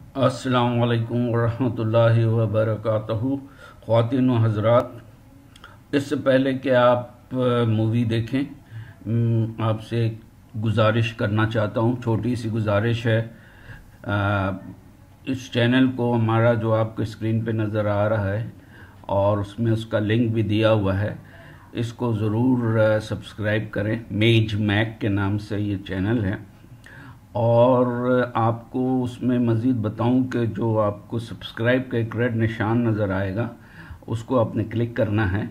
अस्सलामु अलैकुम वरहमतुल्लाहि वबरकातुहू। ख़वातीन व हज़रात, इससे पहले कि आप मूवी देखें, आपसे गुजारिश करना चाहता हूँ, छोटी सी गुजारिश है। इस चैनल को हमारा जो आपके स्क्रीन पे नज़र आ रहा है और उसमें उसका लिंक भी दिया हुआ है, इसको ज़रूर सब्सक्राइब करें। मेज मैक के नाम से ये चैनल है। और आपको उसमें मज़ीद बताऊं कि जो आपको सब्सक्राइब का एक रेड निशान नज़र आएगा, उसको आपने क्लिक करना है।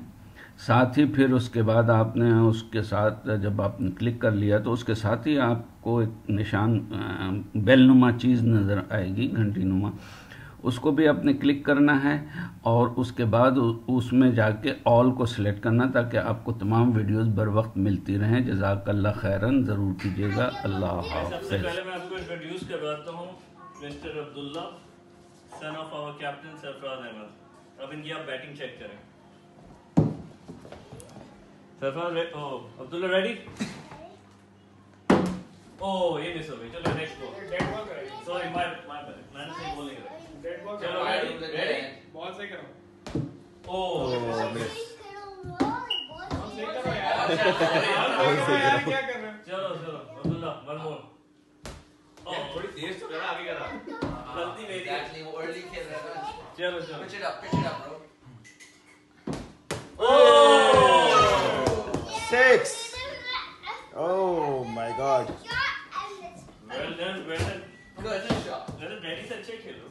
साथ ही फिर उसके बाद आपने उसके साथ जब आपने क्लिक कर लिया तो उसके साथ ही आपको एक निशान बेल नुमा चीज़ नज़र आएगी, घंटी नुमा, उसको भी आपने क्लिक करना है। और उसके बाद उसमें जाके ऑल को सिलेक्ट करना, ताकि आपको तमाम वीडियोस बर वक्त मिलती रहें। जज़ाकल्लाह खैरन, ज़रूर कीजिएगा। अल्लाह हाफ़िज़। सबसे पहले मैं आपको इंट्रोड्यूस करवाता हूँ mister Abdullah, son of our captain Sarfaraz Ahmed. अब इनकी आप बैटिंग चेक करें। सरफराज, अब्दुल्ला रेडी? ओह, ये मिस हो गई। चलो next ball. Sorry, my bad, मैंने सही बॉल नहीं करा। चलो रेडी? बहुत सही करो। ओह मिस। क्या कर रहे हो? चलो अब्दुल्ला, वन मोर। थोड़ी तेज तो करा, आगे करा। गलती मेरी है। Exactly, वो early खेल रहा है ना। चलो Pitch it up, bro. Six. Oh my God. Well done, well done. Good shot. Daddy से अच्छे खेलो।